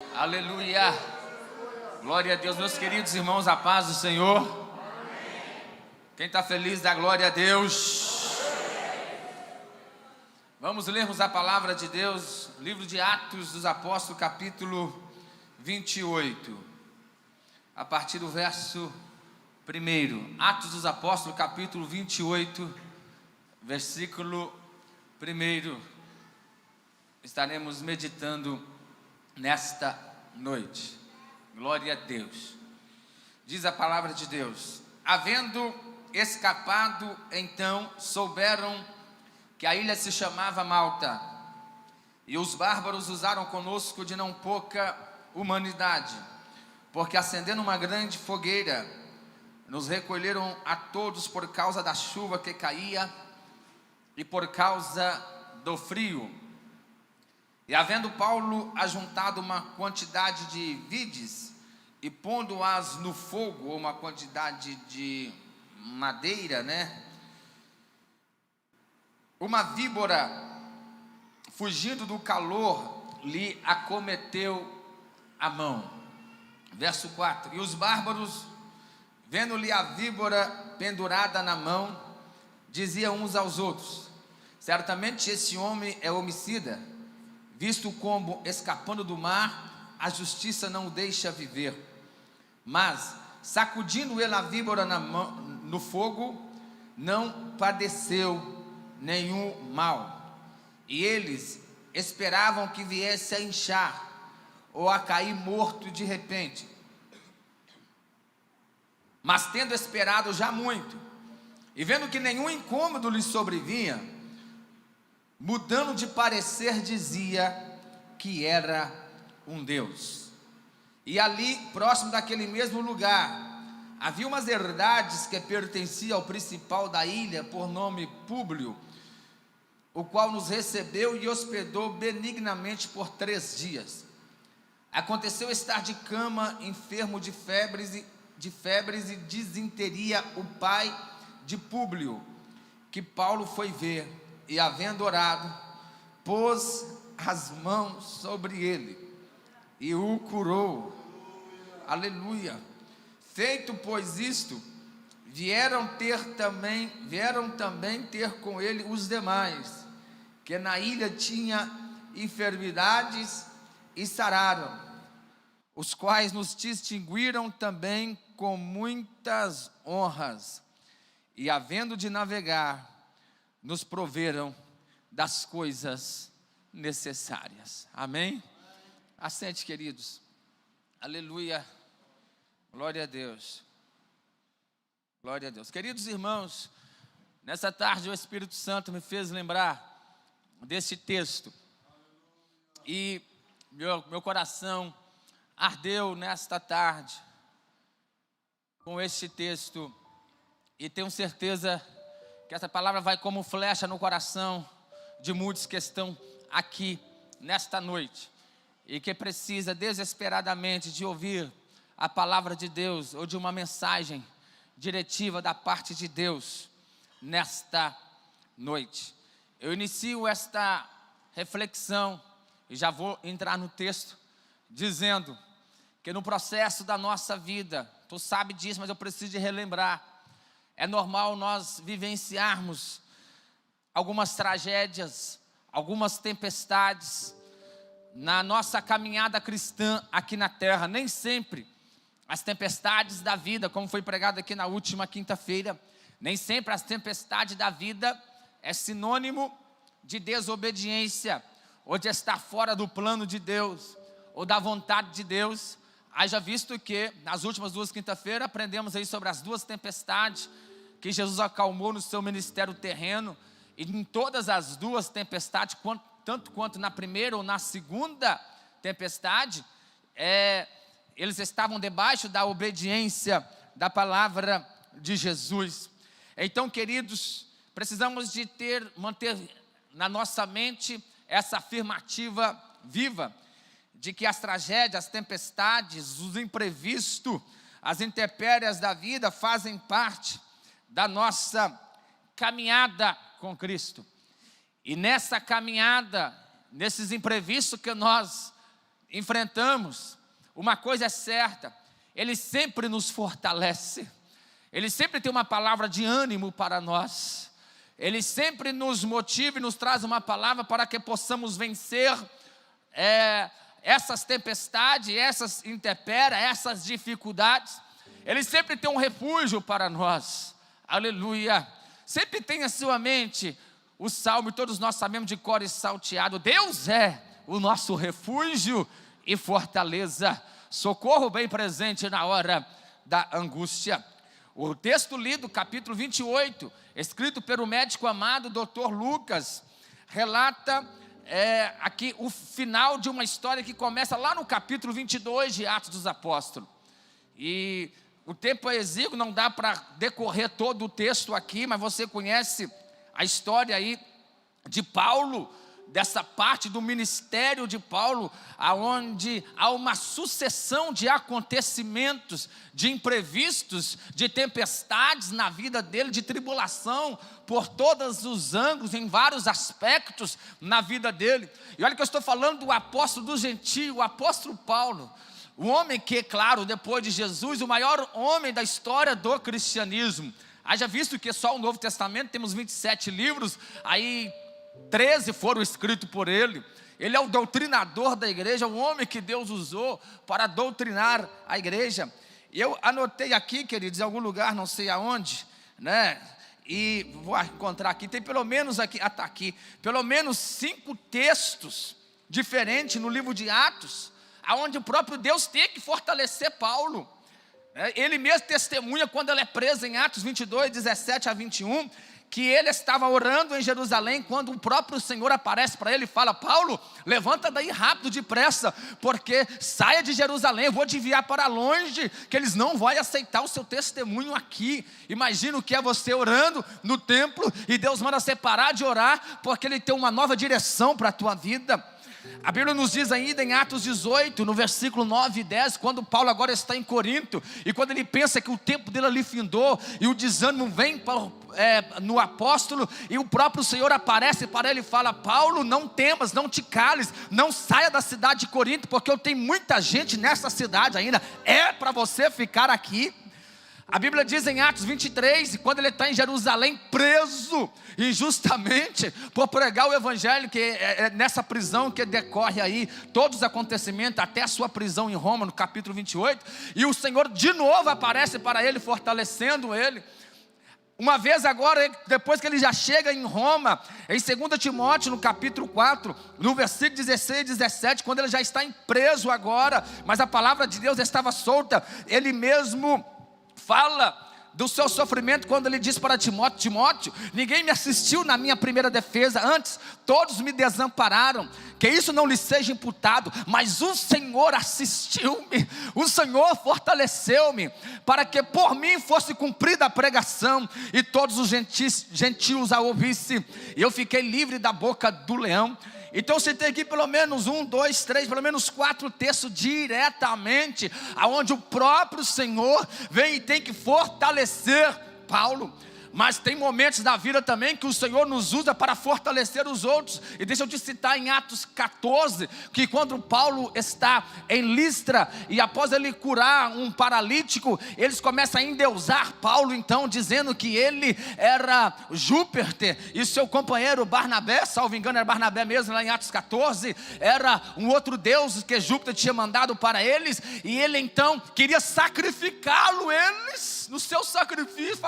Aleluia, glória a Deus, meus queridos irmãos, a paz do Senhor. Quem está feliz, dá glória a Deus. Vamos lermos a palavra de Deus, livro de Atos dos Apóstolos, capítulo 28, a partir do verso 1. Atos dos Apóstolos, capítulo 28, versículo 1. Estaremos meditando nesta noite. Glória a Deus. Diz a palavra de Deus: havendo escapado, então souberam que a ilha se chamava Malta, e os bárbaros usaram conosco de não pouca humanidade, porque acendendo uma grande fogueira, nos recolheram a todos por causa da chuva que caía e por causa do frio. E havendo Paulo ajuntado uma quantidade de vides e pondo-as no fogo, ou uma quantidade de madeira, uma víbora, fugindo do calor, lhe acometeu a mão. Verso 4. E os bárbaros, vendo-lhe a víbora pendurada na mão, diziam uns aos outros: certamente esse homem é homicida, visto como, escapando do mar, a justiça não o deixa viver. Mas, sacudindo ele a víbora no fogo, não padeceu nenhum mal. E eles esperavam que viesse a inchar, ou a cair morto de repente. Mas tendo esperado já muito, e vendo que nenhum incômodo lhe sobrevinha, mudando de parecer, dizia que era um Deus. E ali, próximo daquele mesmo lugar, havia umas herdades que pertenciam ao principal da ilha, por nome Públio, o qual nos recebeu e hospedou benignamente por 3 dias. Aconteceu estar de cama, enfermo de febres e disenteria, o pai de Públio, que Paulo foi ver, e havendo orado, pôs as mãos sobre ele e o curou. Aleluia. Feito pois isto, vieram também ter com ele os demais, que na ilha tinha enfermidades, e sararam, os quais nos distinguiram também com muitas honras, e havendo de navegar, nos proveram das coisas necessárias. Amém? Assente, queridos. Aleluia. Glória a Deus. Glória a Deus. Queridos irmãos, nessa tarde o Espírito Santo me fez lembrar desse texto. E meu coração ardeu nesta tarde com este texto. E tenho certeza que essa palavra vai como flecha no coração de muitos que estão aqui nesta noite e que precisa desesperadamente de ouvir a palavra de Deus, ou de uma mensagem diretiva da parte de Deus nesta noite. Eu inicio esta reflexão e já vou entrar no texto dizendo que no processo da nossa vida, tu sabe disso, mas eu preciso de relembrar, é normal nós vivenciarmos algumas tragédias, algumas tempestades na nossa caminhada cristã aqui na terra. Nem sempre as tempestades da vida, como foi pregado aqui na última quinta-feira, nem sempre as tempestades da vida é sinônimo de desobediência, ou de estar fora do plano de Deus, ou da vontade de Deus. Haja visto que nas últimas 2 quinta-feiras aprendemos aí sobre as 2 tempestades que Jesus acalmou no seu ministério terreno, e em todas as 2 tempestades, tanto quanto na primeira ou na segunda tempestade, eles estavam debaixo da obediência da palavra de Jesus. Então, queridos, precisamos de manter na nossa mente essa afirmativa viva, de que as tragédias, as tempestades, os imprevistos, as intempéries da vida fazem parte da nossa caminhada com Cristo. E nessa caminhada, nesses imprevistos que nós enfrentamos, uma coisa é certa: Ele sempre nos fortalece. Ele sempre tem uma palavra de ânimo para nós. Ele sempre nos motiva e nos traz uma palavra para que possamos vencer essas tempestades, essas intempéries, essas dificuldades. Ele sempre tem um refúgio para nós. Aleluia. Sempre tem em sua mente o salmo, e todos nós sabemos de cor e salteado: Deus é o nosso refúgio e fortaleza, socorro bem presente na hora da angústia. O texto lido, capítulo 28, escrito pelo médico amado Dr. Lucas, relata aqui o final de uma história que começa lá no capítulo 22 de Atos dos Apóstolos. E o tempo é exíguo, não dá para decorrer todo o texto aqui, mas você conhece a história aí de Paulo, dessa parte do ministério de Paulo, aonde há uma sucessão de acontecimentos, de imprevistos, de tempestades na vida dele, de tribulação por todos os ângulos, em vários aspectos na vida dele. E olha que eu estou falando do apóstolo do gentio, o apóstolo Paulo, o homem que, claro, depois de Jesus, o maior homem da história do cristianismo. Haja visto que só o Novo Testamento temos 27 livros, aí 13 foram escritos por ele. Ele é o doutrinador da igreja, o homem que Deus usou para doutrinar a igreja. Eu anotei aqui, queridos, em algum lugar, não sei aonde, né? E vou encontrar aqui, tem pelo menos aqui, está aqui, pelo menos 5 textos diferentes no livro de Atos, aonde o próprio Deus tem que fortalecer Paulo. Ele mesmo testemunha quando ele é preso em Atos 22, 17 a 21, que ele estava orando em Jerusalém, quando o próprio Senhor aparece para ele e fala: Paulo, levanta daí rápido, depressa, porque saia de Jerusalém, eu vou te enviar para longe, que eles não vão aceitar o seu testemunho aqui. Imagina o que é você orando no templo, e Deus manda você parar de orar, porque Ele tem uma nova direção para a tua vida. A Bíblia nos diz ainda em Atos 18, no versículo 9 e 10, quando Paulo agora está em Corinto, e quando ele pensa que o tempo dele ali findou, e o desânimo vem no apóstolo, e o próprio Senhor aparece para ele e fala: Paulo, não temas, não te cales, não saia da cidade de Corinto, porque eu tenho muita gente nessa cidade ainda, é para você ficar aqui. A Bíblia diz em Atos 23, quando ele está em Jerusalém, preso injustamente por pregar o evangelho, que é nessa prisão que decorre aí todos os acontecimentos, até a sua prisão em Roma, no capítulo 28, e o Senhor de novo aparece para ele, fortalecendo ele. Uma vez agora, depois que ele já chega em Roma, em 2 Timóteo, no capítulo 4, no versículo 16 e 17, quando ele já está preso agora, mas a palavra de Deus estava solta, ele mesmo fala do seu sofrimento, quando ele diz para Timóteo: Timóteo, ninguém me assistiu na minha primeira defesa, antes todos me desampararam, que isso não lhe seja imputado, mas o Senhor assistiu-me, o Senhor fortaleceu-me, para que por mim fosse cumprida a pregação, e todos os gentios a ouvissem, e eu fiquei livre da boca do leão. Então você tem aqui pelo menos 1, 2, 3, pelo menos 4 textos diretamente, aonde o próprio Senhor vem e tem que fortalecer Paulo. Mas tem momentos na vida também que o Senhor nos usa para fortalecer os outros. E deixa eu te citar em Atos 14, que quando Paulo está em Listra, e após ele curar um paralítico, eles começam a endeusar Paulo, então, dizendo que ele era Júpiter, e seu companheiro Barnabé, salvo engano era Barnabé mesmo, lá em Atos 14, era um outro deus que Júpiter tinha mandado para eles, e ele então queria sacrificá-lo eles, no seu sacrifício,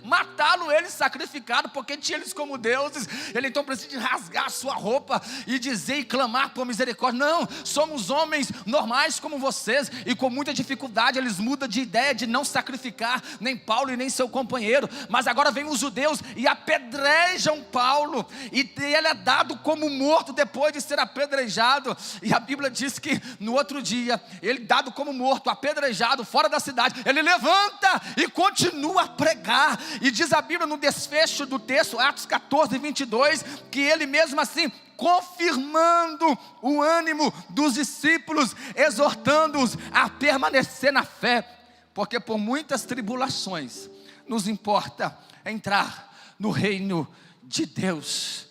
matá-lo eles sacrificado, porque tinha eles como deuses. Ele então precisa rasgar a sua roupa e dizer e clamar por misericórdia: não, somos homens normais como vocês. E com muita dificuldade eles mudam de ideia de não sacrificar nem Paulo e nem seu companheiro, mas agora vem os judeus e apedrejam Paulo, e ele é dado como morto depois de ser apedrejado. E a Bíblia diz que no outro dia, ele dado como morto, apedrejado, fora da cidade, ele levanta e continua a pregar, e diz a Bíblia no desfecho do texto, Atos 14, 22, que ele mesmo assim, confirmando o ânimo dos discípulos, exortando-os a permanecer na fé, porque por muitas tribulações nos importa entrar no reino de Deus.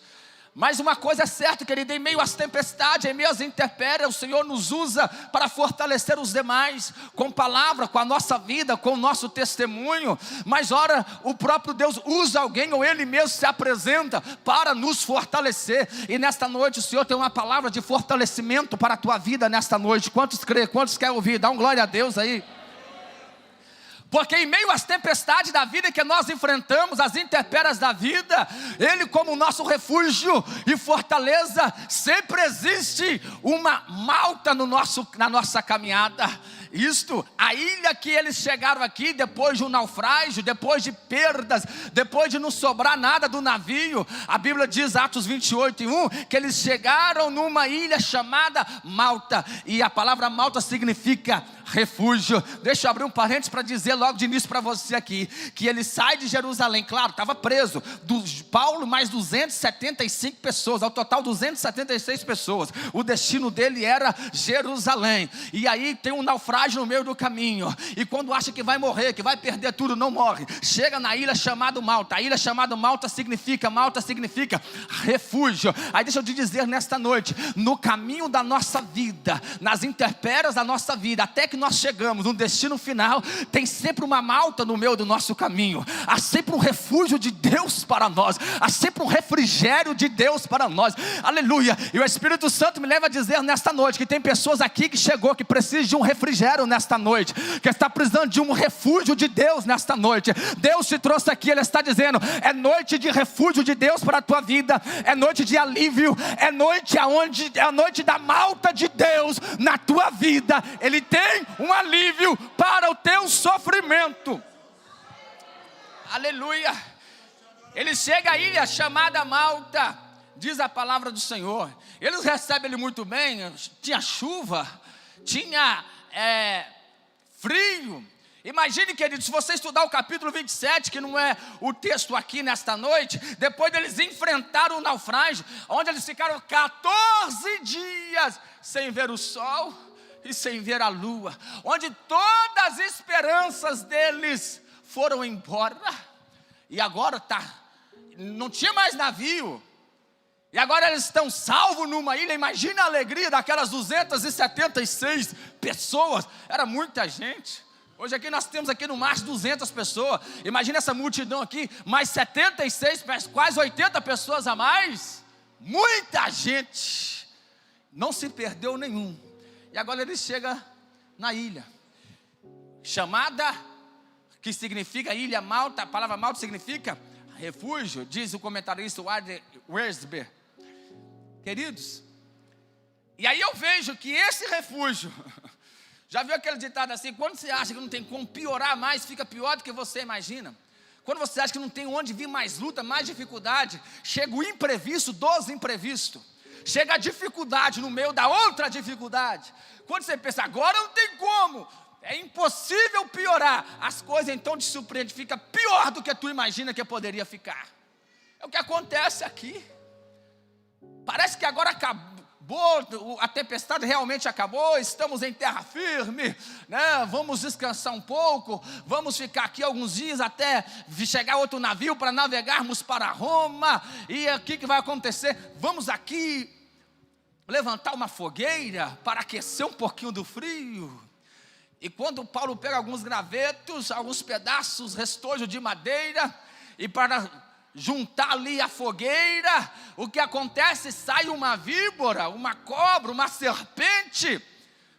Mas uma coisa é certa, querido, em meio às tempestades, em meio às intempéries, o Senhor nos usa para fortalecer os demais, com palavra, com a nossa vida, com o nosso testemunho. Mas ora, o próprio Deus usa alguém, ou Ele mesmo se apresenta para nos fortalecer. E nesta noite o Senhor tem uma palavra de fortalecimento para a tua vida nesta noite. Quantos crê? Quantos querem ouvir? Dá um glória a Deus aí. Porque em meio às tempestades da vida que nós enfrentamos, as intempéries da vida, Ele como nosso refúgio e fortaleza, sempre existe uma malta na nossa caminhada. Isto, a ilha que eles chegaram aqui, depois de um naufrágio, depois de perdas, depois de não sobrar nada do navio, a Bíblia diz, Atos 28:1, que eles chegaram numa ilha chamada Malta, e a palavra Malta significa refúgio. Deixa eu abrir um parênteses para dizer logo de início para você aqui, que ele sai de Jerusalém, claro, estava preso, Paulo mais 275 pessoas, ao total 276 pessoas, o destino dele era Jerusalém, e aí tem um naufrágio no meio do caminho, e quando acha que vai morrer, que vai perder tudo, não morre, chega na ilha chamada Malta. A ilha chamada Malta significa refúgio. Aí deixa eu te dizer nesta noite, no caminho da nossa vida, nas intempéries da nossa vida, até que nós chegamos no destino final, tem sempre uma Malta no meio do nosso caminho, há sempre um refúgio de Deus para nós, há sempre um refrigério de Deus para nós, aleluia. E o Espírito Santo me leva a dizer nesta noite, que tem pessoas aqui que chegou, que precisam de um refrigério nesta noite, que está precisando de um refúgio de Deus nesta noite. Deus te trouxe aqui, Ele está dizendo, é noite de refúgio de Deus para a tua vida, é noite de alívio, é a noite da malta de Deus na tua vida. Ele tem um alívio para o teu sofrimento, aleluia. Ele chega à ilha chamada Malta, diz a palavra do Senhor, eles recebem ele muito bem, tinha chuva, tinha frio. Imagine, querido, se você estudar o capítulo 27, que não é o texto aqui nesta noite, depois deles enfrentaram o naufrágio, onde eles ficaram 14 dias sem ver o sol e sem ver a lua, onde todas as esperanças deles foram embora, e agora não tinha mais navio, e agora eles estão salvos numa ilha. Imagina a alegria daquelas 276 pessoas, era muita gente. Hoje aqui nós temos aqui no máximo 200 pessoas, imagina essa multidão aqui, mais 76, quase 80 pessoas a mais, muita gente, não se perdeu nenhum. E agora ele chega na ilha, chamada, que significa ilha Malta, a palavra Malta significa refúgio, diz o comentarista Wersber. Queridos, e aí eu vejo que esse refúgio, já viu aquele ditado assim, quando você acha que não tem como piorar mais, fica pior do que você imagina. Quando você acha que não tem onde vir mais luta, mais dificuldade, chega o imprevisto dos imprevistos, chega a dificuldade no meio da outra dificuldade. Quando você pensa, agora não tem como, é impossível piorar, as coisas então te surpreendem, fica pior do que tu imagina que poderia ficar. É o que acontece aqui. Parece que agora acabou, a tempestade realmente acabou, estamos em terra firme, né? Vamos descansar um pouco, vamos ficar aqui alguns dias até chegar outro navio para navegarmos para Roma. E o que vai acontecer? Vamos aqui levantar uma fogueira para aquecer um pouquinho do frio. E quando Paulo pega alguns gravetos, alguns pedaços, restojos de madeira, e para juntar ali a fogueira, o que acontece? Sai uma víbora, uma cobra, uma serpente.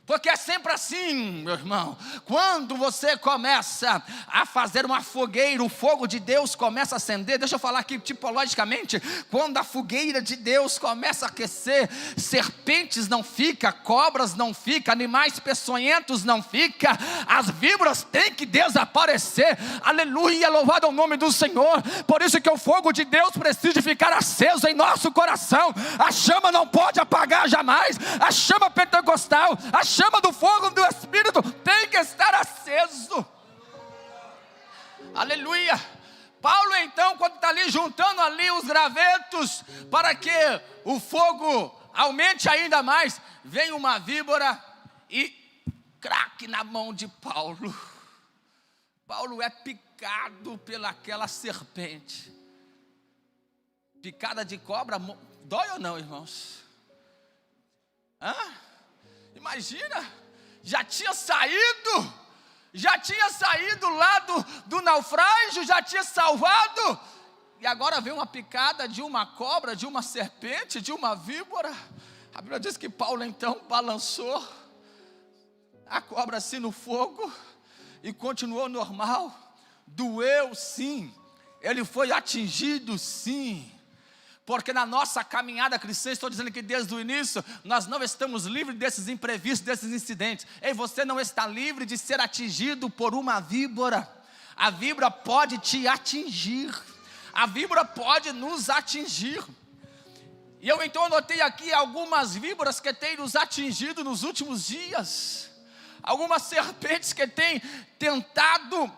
Porque é sempre assim, meu irmão, quando você começa a fazer uma fogueira, o fogo de Deus começa a acender. Deixa eu falar aqui tipologicamente, quando a fogueira de Deus começa a aquecer, serpentes não fica, cobras não fica, animais peçonhentos não fica, as víboras têm que desaparecer, aleluia, louvado é o nome do Senhor. Por isso que o fogo de Deus precisa ficar aceso em nosso coração, a chama não pode apagar jamais, a chama pentecostal, a chama do fogo do Espírito tem que estar aceso, aleluia. Paulo então, quando está ali juntando ali os gravetos, para que o fogo aumente ainda mais, vem uma víbora e craque na mão de Paulo. Paulo é picado pelaquela serpente, picada de cobra Dói ou não, irmãos? Imagina, já tinha saído lá do naufrágio, já tinha salvado, e agora vem uma picada de uma cobra, de uma serpente, de uma víbora. A Bíblia diz que Paulo então balançou a cobra assim no fogo e continuou normal. Doeu sim, ele foi atingido sim, porque na nossa caminhada cristã, estou dizendo que desde o início, nós não estamos livres desses imprevistos, desses incidentes. Ei, você não está livre de ser atingido por uma víbora. A víbora pode te atingir, a víbora pode nos atingir. E eu então anotei aqui algumas víboras que têm nos atingido nos últimos dias, algumas serpentes que têm tentado,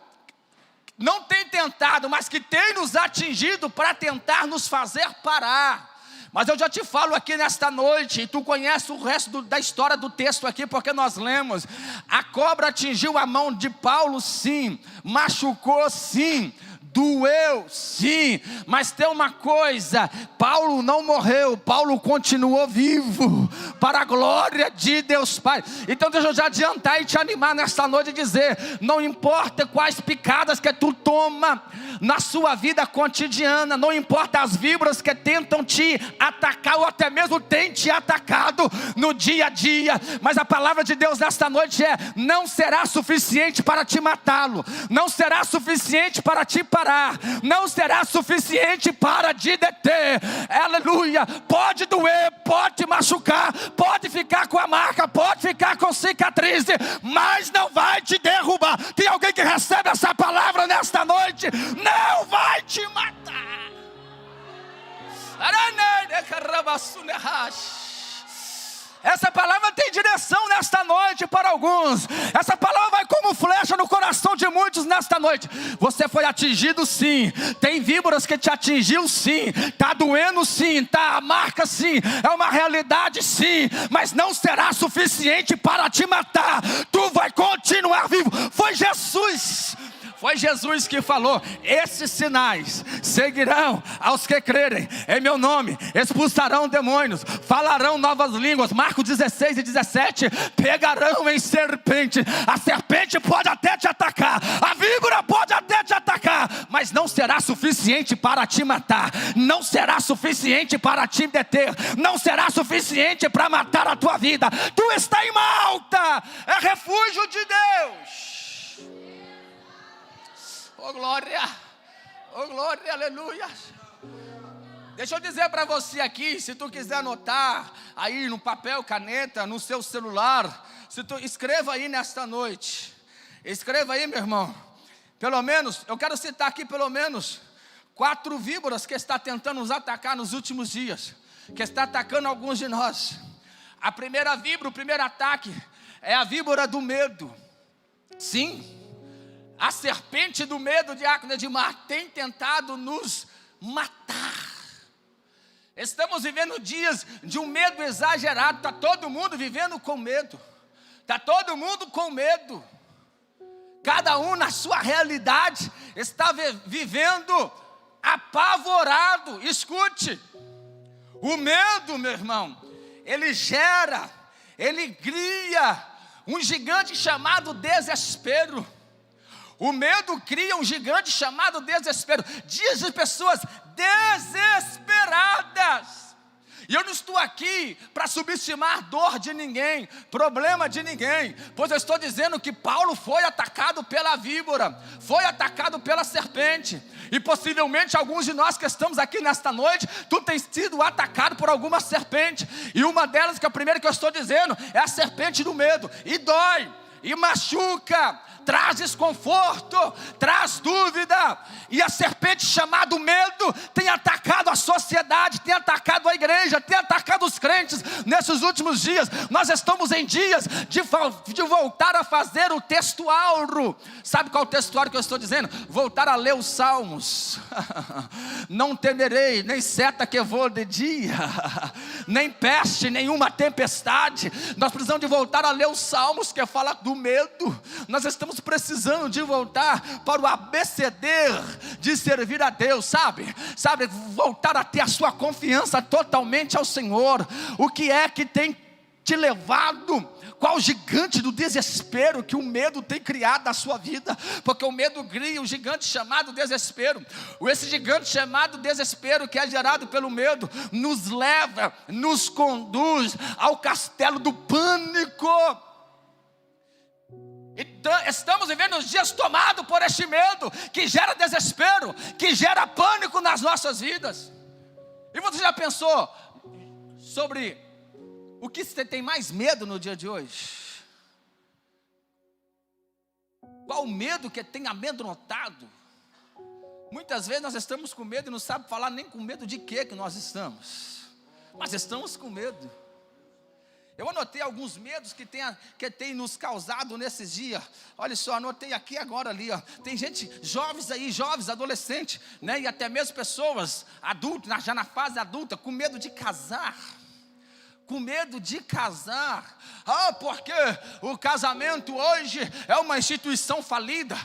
não tem tentado, mas que tem nos atingido para tentar nos fazer parar. Mas eu já te falo aqui nesta noite, e tu conhece o resto da história do texto aqui, porque nós lemos. A cobra atingiu a mão de Paulo sim, machucou sim, doeu sim, mas tem uma coisa: Paulo não morreu, Paulo continuou vivo, para a glória de Deus Pai. Então deixa eu já adiantar e te animar nesta noite e dizer: não importa quais picadas que tu toma na sua vida cotidiana, não importa as víboras que tentam te atacar, ou até mesmo tem te atacado no dia a dia, mas a palavra de Deus nesta noite é: não será suficiente para te matá-lo, não será suficiente para te parar, não será suficiente para te deter. Aleluia. Pode doer, pode te machucar, pode ficar com a marca, pode ficar com cicatriz, mas não vai te derrubar. Tem alguém que recebe essa palavra nesta noite? Não vai te matar. Essa palavra tem direção nesta noite para alguns. Essa palavra vai como flecha no coração de muitos nesta noite. Você foi atingido sim, tem víboras que te atingiu sim, está doendo sim, está a marca sim, é uma realidade sim, mas não será suficiente para te matar. Tu vai continuar vivo. Foi Jesus que falou: esses sinais seguirão aos que crerem em meu nome, expulsarão demônios, falarão novas línguas. Marcos 16 e 17, pegarão em serpente. A serpente pode até te atacar, a víbora pode até te atacar, mas não será suficiente para te matar, não será suficiente para te deter, não será suficiente para matar a tua vida. Tu está em Malta, é refúgio de Deus. Oh glória, aleluia. Deixa eu dizer para você aqui, se tu quiser anotar aí no papel, caneta, no seu celular, escreva aí nesta noite, escreva aí, meu irmão, pelo menos, eu quero citar aqui pelo menos 4 víboras que está tentando nos atacar nos últimos dias, que está atacando alguns de nós. A primeira víbora, o primeiro ataque, é a víbora do medo. Sim, a serpente do medo, diácono Edmar, tem tentado nos matar. Estamos vivendo dias de um medo exagerado. Está todo mundo vivendo com medo. Está todo mundo com medo. Cada um na sua realidade está vivendo apavorado. Escute, o medo, meu irmão, ele gera, ele cria um gigante chamado desespero. O medo cria um gigante chamado desespero. Dias de pessoas desesperadas. E eu não estou aqui para subestimar dor de ninguém, problema de ninguém, pois eu estou dizendo que Paulo foi atacado pela víbora, foi atacado pela serpente. E possivelmente alguns de nós que estamos aqui nesta noite, tu tens sido atacado por alguma serpente. E uma delas, que é a primeira que eu estou dizendo, é a serpente do medo. E dói, e machuca, traz desconforto, traz dúvida. E a serpente chamada medo tem atacado a sociedade, tem atacado a igreja, tem atacado os crentes nesses últimos dias. Nós estamos em dias de voltar a fazer o textuário. Sabe qual é o textuário que eu estou dizendo? Voltar a ler os salmos. Não temerei nem seta que voa de dia, nem peste, nenhuma tempestade. Nós precisamos de voltar a ler os salmos que fala do medo. Nós estamos estamos precisando de voltar para o ABCD de servir a Deus, sabe, voltar a ter a sua confiança totalmente ao Senhor. O que é que tem te levado? Qual o gigante do desespero que o medo tem criado na sua vida? Porque o medo cria um gigante chamado desespero. Esse gigante chamado desespero, que é gerado pelo medo, nos leva, nos conduz ao castelo do pânico. Então, estamos vivendo os dias tomados por este medo, que gera desespero, que gera pânico nas nossas vidas. E você já pensou sobre o que você tem mais medo no dia de hoje? Qual o medo que tem amedrontado? Muitas vezes nós estamos com medo e não sabemos falar nem com medo de que nós estamos. Mas estamos com medo. Eu anotei alguns medos que tem nos causado nesses dias. Olha só, anotei aqui agora ali, ó. Tem gente, jovens aí, jovens, adolescentes, né? E até mesmo pessoas adultas, já na fase adulta, com medo de casar. Com medo de casar. Porque o casamento hoje é uma instituição falida.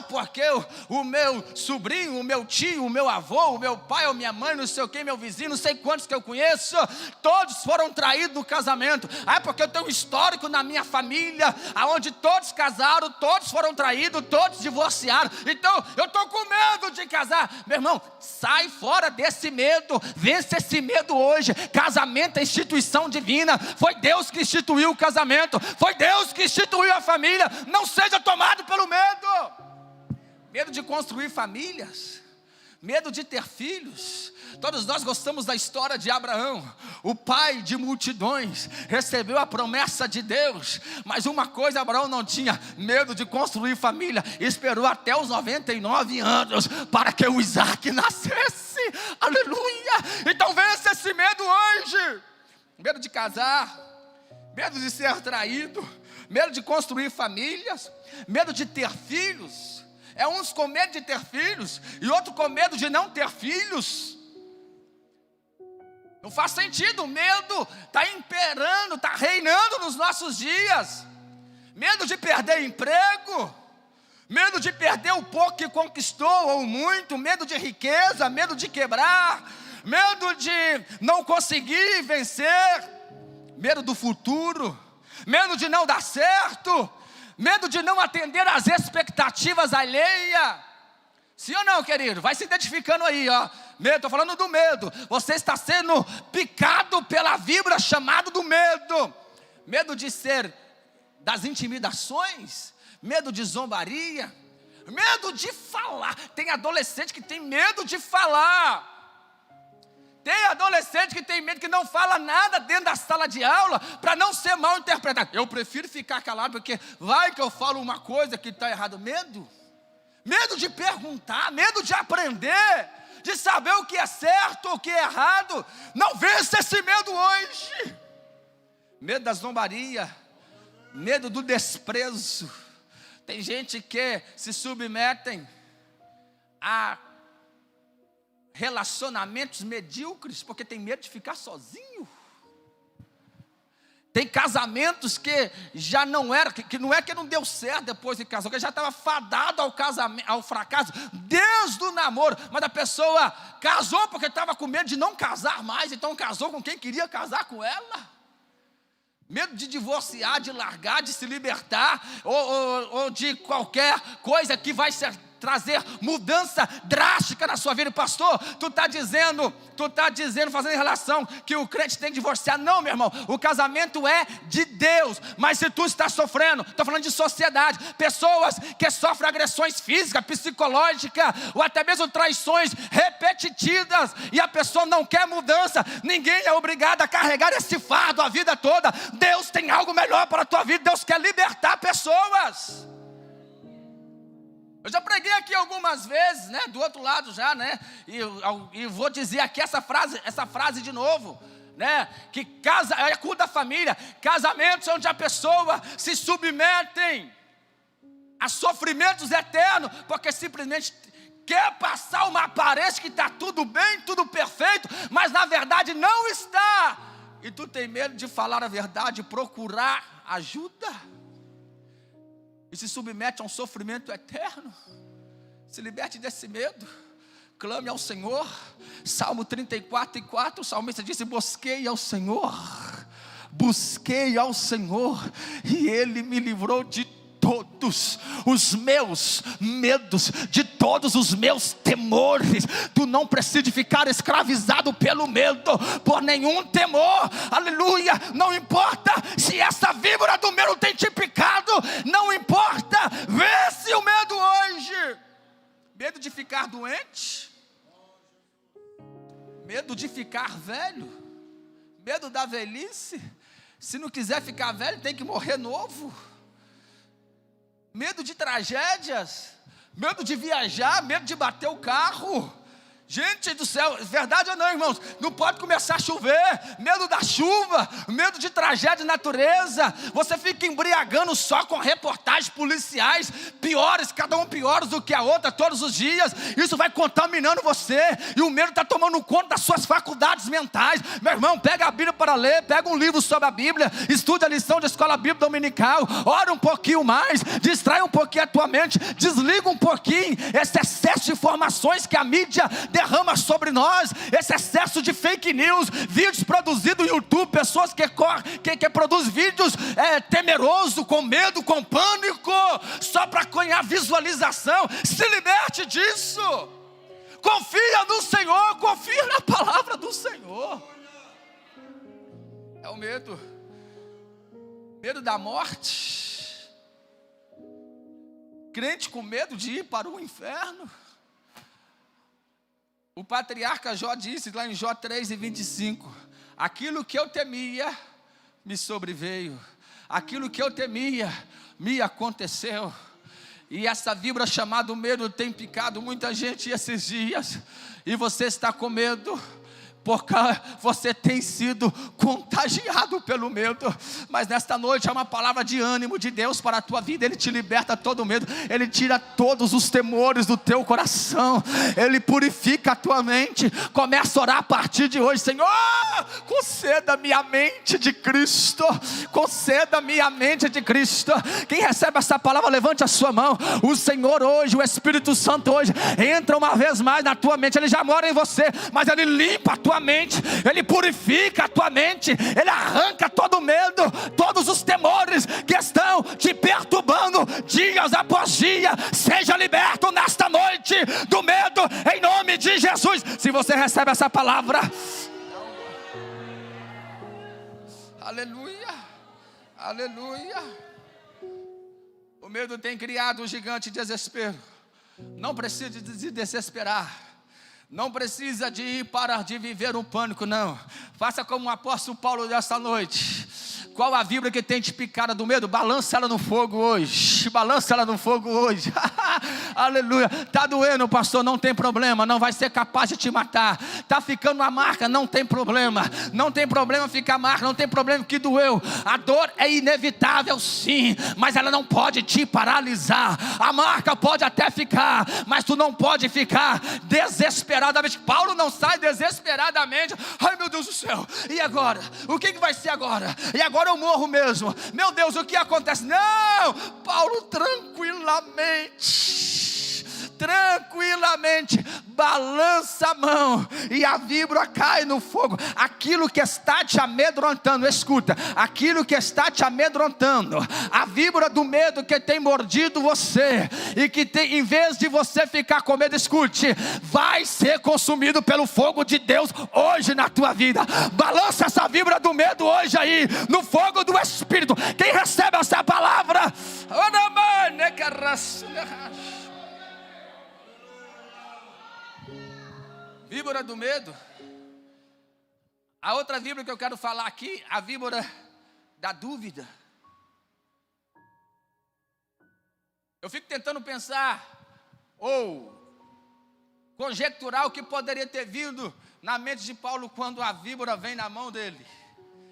Porque o meu sobrinho, o meu tio, o meu avô, o meu pai, ou minha mãe, não sei o que, meu vizinho, não sei quantos que eu conheço, todos foram traídos no casamento. Porque eu tenho um histórico na minha família, onde todos casaram, todos foram traídos, todos divorciaram. Então eu estou com medo de casar. Meu irmão, sai fora desse medo, vence esse medo hoje. Casamento é instituição divina, foi Deus que instituiu o casamento, foi Deus que instituiu a família. Não seja tomado pelo medo. Medo de construir famílias, medo de ter filhos. Todos nós gostamos da história de Abraão, o pai de multidões, recebeu a promessa de Deus, mas uma coisa Abraão não tinha: medo de construir família. Esperou até os 99 anos para que o Isaac nascesse. Aleluia! Então vence esse medo hoje. Medo de casar, medo de ser traído, medo de construir famílias, medo de ter filhos. Uns com medo de ter filhos e outro com medo de não ter filhos. Não faz sentido. O medo está imperando, está reinando nos nossos dias. Medo de perder emprego, medo de perder o pouco que conquistou ou muito, medo de riqueza, medo de quebrar, medo de não conseguir vencer, medo do futuro, medo de não dar certo, medo de não atender às expectativas alheias. Sim ou não, querido? Vai se identificando aí, ó. Medo, estou falando do medo. Você está sendo picado pela víbora chamada do medo. Medo de ser das intimidações, medo de zombaria, medo de falar. Tem adolescente que tem medo de falar. Tem adolescente que tem medo, que não fala nada dentro da sala de aula para não ser mal interpretado. Eu prefiro ficar calado porque vai que eu falo uma coisa que está errada. Medo de perguntar, medo de aprender, de saber o que é certo, o que é errado. Não vence esse medo hoje. Medo da zombaria, medo do desprezo. Tem gente que se submetem a relacionamentos medíocres porque tem medo de ficar sozinho. Tem casamentos que já não era, que não é que não deu certo depois de casar, que já estava fadado ao fracasso desde o namoro, mas a pessoa casou porque estava com medo de não casar mais, então casou com quem queria casar com ela. Medo de divorciar, de largar, de se libertar, ou de qualquer coisa que vai trazer mudança drástica na sua vida. Pastor, tu está dizendo, fazendo relação que o crente tem que divorciar. Não, meu irmão, o casamento é de Deus, mas se tu está sofrendo, estou falando de sociedade, pessoas que sofrem agressões físicas, psicológicas, ou até mesmo traições repetitivas, e a pessoa não quer mudança, ninguém é obrigado a carregar esse fardo a vida toda. Deus tem algo melhor para a tua vida, Deus quer libertar pessoas. Eu já preguei aqui algumas vezes, né, do outro lado já, né, e vou dizer aqui essa frase de novo, né, que é culto da família, casamentos onde a pessoa se submetem a sofrimentos eternos, porque simplesmente quer passar uma aparência que está tudo bem, tudo perfeito, mas na verdade não está, e tu tem medo de falar a verdade, procurar ajuda. e se submete a um sofrimento eterno. Se liberte desse medo, clame ao Senhor. Salmo 34:4, o salmista disse: busquei ao Senhor, e Ele me livrou de todos os meus medos, de todos os meus temores. Tu não precisa ficar escravizado pelo medo, por nenhum temor, aleluia. Não importa se essa víbora do medo tem te picado, não importa, vence o medo hoje. Medo de ficar doente, medo de ficar velho, medo da velhice. Se não quiser ficar velho, tem que morrer novo. Medo de tragédias, medo de viajar, medo de bater o carro. Gente do céu, verdade ou não, irmãos? Não pode começar a chover, medo da chuva, medo de tragédia de natureza. Você fica embriagando só com reportagens policiais, piores, cada um piores do que a outra, todos os dias. Isso vai contaminando você, e o medo está tomando conta das suas faculdades mentais. Meu irmão, pega a Bíblia para ler, pega um livro sobre a Bíblia, estuda a lição de escola bíblica dominical, ora um pouquinho mais, distrai um pouquinho a tua mente, desliga um pouquinho esse excesso de informações que a mídia derrama sobre nós, esse excesso de fake news, vídeos produzidos no YouTube, pessoas que produzem vídeos temeroso, com medo, com pânico, só para ganhar visualização. Se liberte disso, confia no Senhor, confia na palavra do Senhor. É o medo da morte, crente com medo de ir para o inferno. O patriarca Jó disse lá em Jó 3:25: aquilo que eu temia me sobreveio, aquilo que eu temia me aconteceu. E essa víbora chamada medo tem picado muita gente esses dias, e você está com medo, porque você tem sido contagiado pelo medo. Mas nesta noite é uma palavra de ânimo de Deus para a tua vida. Ele te liberta todo medo, Ele tira todos os temores do teu coração, Ele purifica a tua mente. Começa a orar a partir de hoje: Senhor, conceda-me a mente de Cristo, conceda-me a mente de Cristo. Quem recebe essa palavra, levante a sua mão. O Senhor hoje, o Espírito Santo hoje, entra uma vez mais na tua mente. Ele já mora em você, mas Ele limpa a tua mente, Ele purifica a tua mente, Ele arranca todo o medo, todos os temores que estão te perturbando dias após dia. Seja liberto nesta noite do medo, em nome de Jesus. Se você recebe essa palavra, aleluia, aleluia. O medo tem criado um gigante de desespero. Não precisa de se desesperar, não precisa de ir para de viver um pânico, não. Faça como o apóstolo Paulo desta noite. Qual a víbora que tem te picada do medo? Balança ela no fogo hoje. Balança ela no fogo hoje. Aleluia. Está doendo, pastor? Não tem problema. Não vai ser capaz de te matar. Está ficando uma marca? Não tem problema. Não tem problema ficar marca. Não tem problema que doeu. A dor é inevitável, sim, mas ela não pode te paralisar. A marca pode até ficar, mas tu não pode ficar desesperadamente. Paulo não sai desesperadamente. Ai, meu Deus do céu. E agora? O que vai ser agora? E agora eu morro mesmo. Meu Deus, o que acontece? Não, Paulo tranquilamente balança a mão e a víbora cai no fogo. Aquilo que está te amedrontando, escuta, aquilo que está te amedrontando, a víbora do medo que tem mordido você, e que tem, em vez de você ficar com medo, escute, vai ser consumido pelo fogo de Deus hoje na tua vida. Balança essa víbora do medo hoje aí, no fogo do Espírito. Quem recebe essa palavra? Víbora do medo. A outra víbora que eu quero falar aqui, a víbora da dúvida. Eu fico tentando pensar, ou conjecturar o que poderia ter vindo na mente de Paulo quando a víbora vem na mão dele.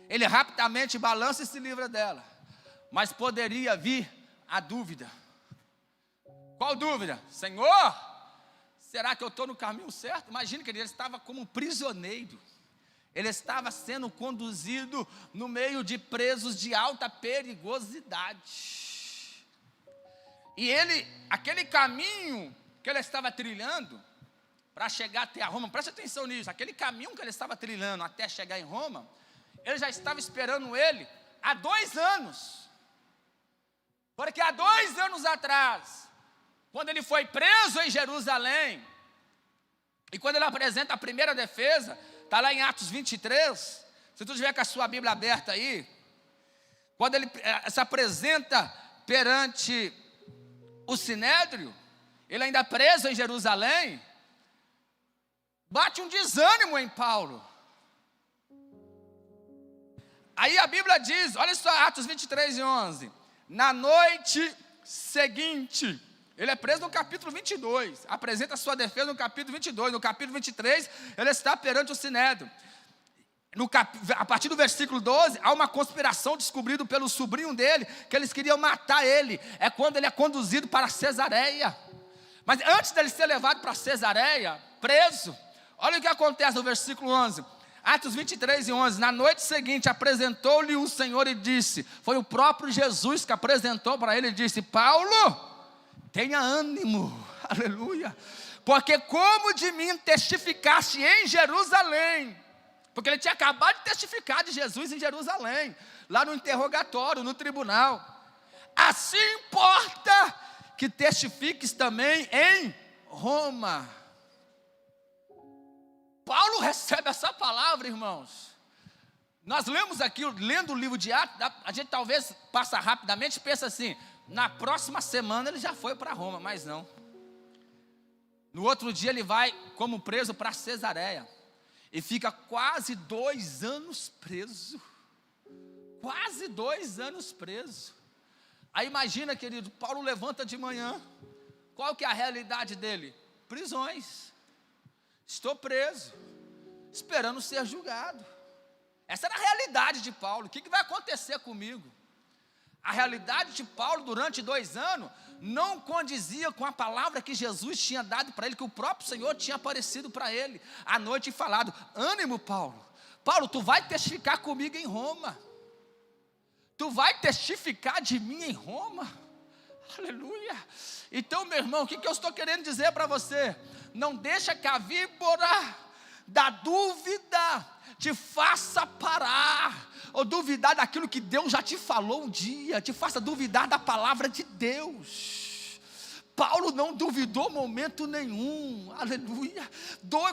Ele rapidamente balança e se livra dela, mas poderia vir a dúvida. Qual dúvida? Senhor, será que eu estou no caminho certo? Imagina que ele estava como um prisioneiro. Ele estava sendo conduzido no meio de presos de alta perigosidade. E aquele caminho que ele estava trilhando para chegar até a Roma, preste atenção nisso, aquele caminho que ele estava trilhando até chegar em Roma, ele já estava esperando ele há 2 anos. Porque há 2 anos atrás, quando ele foi preso em Jerusalém, e quando ele apresenta a primeira defesa, está lá em Atos 23, se tu tiver com a sua Bíblia aberta aí, quando ele se apresenta perante o Sinédrio, ele ainda preso em Jerusalém, bate um desânimo em Paulo. Aí a Bíblia diz, olha só, Atos 23:11, na noite seguinte, ele é preso no capítulo 22, apresenta a sua defesa no capítulo 22, no capítulo 23, ele está perante o Sinédrio. A partir do versículo 12, há uma conspiração descobrida pelo sobrinho dele, que eles queriam matar ele, é quando ele é conduzido para Cesareia. Mas antes dele ser levado para Cesareia, preso, olha o que acontece no versículo 11, Atos 23:11, na noite seguinte apresentou-lhe o Senhor e disse, foi o próprio Jesus que apresentou para ele e disse, Paulo, tenha ânimo, aleluia, porque como de mim testificaste em Jerusalém, porque ele tinha acabado de testificar de Jesus em Jerusalém, lá no interrogatório, no tribunal, assim importa que testifiques também em Roma. Paulo recebe essa palavra, irmãos. Nós lemos aqui, lendo o livro de Atos, a gente talvez passa rapidamente e pensa assim, na próxima semana ele já foi para Roma, mas não. No outro dia ele vai como preso para Cesareia, e fica quase 2 anos preso, quase 2 anos preso. Aí imagina, querido, Paulo levanta de manhã, qual que é a realidade dele? Prisões. Estou preso, esperando ser julgado. Essa era a realidade de Paulo. O que vai acontecer comigo? A realidade de Paulo durante 2 anos não condizia com a palavra que Jesus tinha dado para ele, que o próprio Senhor tinha aparecido para ele à noite e falado, ânimo Paulo, Paulo, tu vai testificar comigo em Roma, tu vai testificar de mim em Roma, aleluia. Então, meu irmão, o que eu estou querendo dizer para você? Não deixa que a víbora da dúvida te faça parar, ou duvidar daquilo que Deus já te falou um dia, te faça duvidar da palavra de Deus. Paulo não duvidou momento nenhum, aleluia,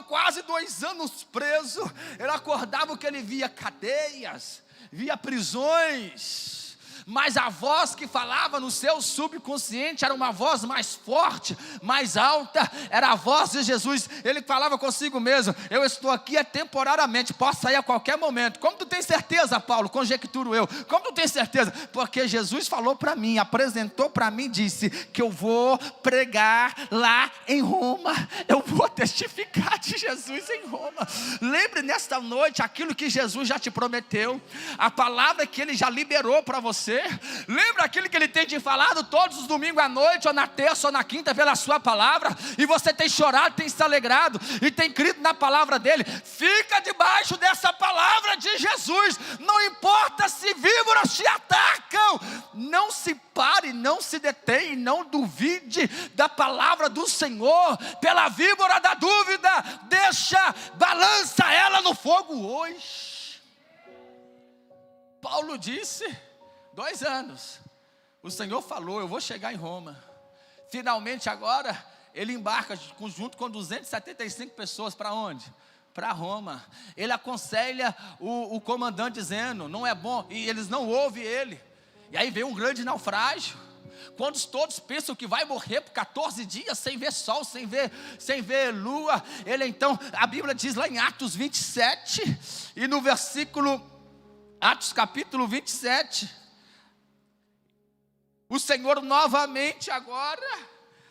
quase 2 anos preso, ele acordava que ele via cadeias, via prisões, mas a voz que falava no seu subconsciente era uma voz mais forte, mais alta, era a voz de Jesus. Ele falava consigo mesmo, eu estou aqui temporariamente, posso sair a qualquer momento. Como tu tem certeza, Paulo? Conjecturo eu. Como tu tem certeza? Porque Jesus falou para mim, apresentou para mim, disse que eu vou pregar lá em Roma, eu vou testificar de Jesus em Roma. Lembre nesta noite aquilo que Jesus já te prometeu, a palavra que Ele já liberou para você. Lembra aquilo que Ele tem te falado todos os domingos à noite, ou na terça ou na quinta, pela sua palavra, e você tem chorado, tem se alegrado, e tem crido na palavra dEle. Fica debaixo dessa palavra de Jesus, não importa se víboras te atacam, não se pare, não se detém, não duvide da palavra do Senhor, pela víbora da dúvida, balança ela no fogo hoje. Paulo disse, 2 anos, o Senhor falou, eu vou chegar em Roma. Finalmente agora, ele embarca junto com 275 pessoas, para onde? Para Roma. Ele aconselha o comandante dizendo, não é bom, e eles não ouvem ele. E aí vem um grande naufrágio, quando todos pensam que vai morrer por 14 dias, sem ver sol, sem ver lua. Ele então, a Bíblia diz lá em Atos 27, e no versículo, Atos capítulo 27, o Senhor novamente agora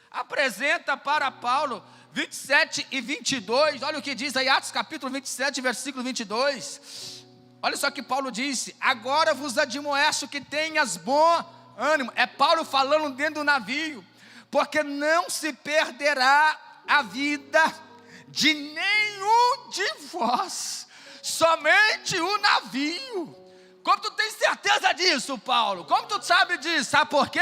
apresenta para Paulo 27 e 22, olha o que diz aí, Atos capítulo 27, versículo 22, olha só que Paulo disse, agora vos admoesto que tenhas bom ânimo, é Paulo falando dentro do navio, porque não se perderá a vida de nenhum de vós, somente o navio. Como tu tem certeza disso, Paulo? Como tu sabe disso? Sabe por quê?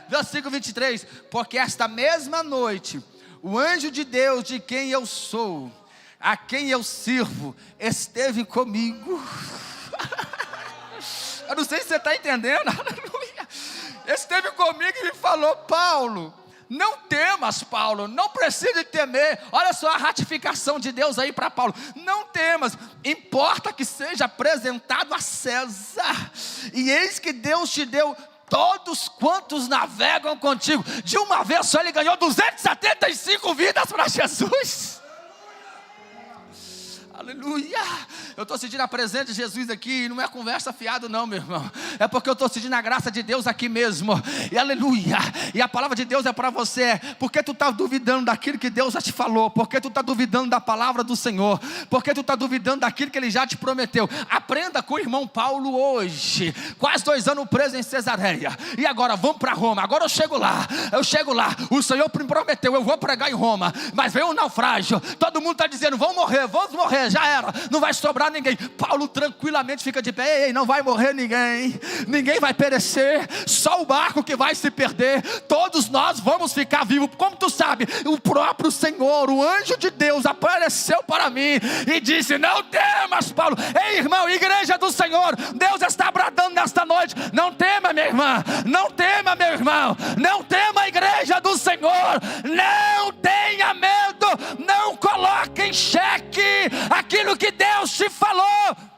Versículo 23. Porque esta mesma noite, o anjo de Deus, de quem eu sou, a quem eu sirvo, esteve comigo. Eu não sei se você está entendendo. Aleluia. Esteve comigo e me falou: Paulo, não temas, Paulo, não precisa temer. Olha só a ratificação de Deus aí para Paulo: não temas, importa que seja apresentado a César, e eis que Deus te deu todos quantos navegam contigo. De uma vez só ele ganhou 275 vidas para Jesus. Aleluia. Eu estou sentindo a presença de Jesus aqui. Não é conversa fiada não, meu irmão. É porque eu estou sentindo a graça de Deus aqui mesmo. E aleluia. E a palavra de Deus é para você. Porque tu está duvidando daquilo que Deus já te falou? Porque tu está duvidando da palavra do Senhor? Porque tu está duvidando daquilo que Ele já te prometeu? Aprenda com o irmão Paulo hoje. Quase 2 anos preso em Cesareia. E agora vamos para Roma. Agora eu chego lá. O Senhor me prometeu, eu vou pregar em Roma. Mas veio um naufrágio. Todo mundo está dizendo: vamos morrer. Já era, não vai sobrar ninguém. Paulo tranquilamente fica de pé: ei, não vai morrer ninguém vai perecer, só o barco que vai se perder, todos nós vamos ficar vivos. Como tu sabe? O próprio Senhor, o anjo de Deus apareceu para mim e disse: não temas, Paulo. Ei, irmão, igreja do Senhor, Deus está bradando nesta noite: não tema, minha irmã, não tema, meu irmão, não tema, igreja do Senhor, não tenha medo, não coloque em xeque aquilo que Deus te falou.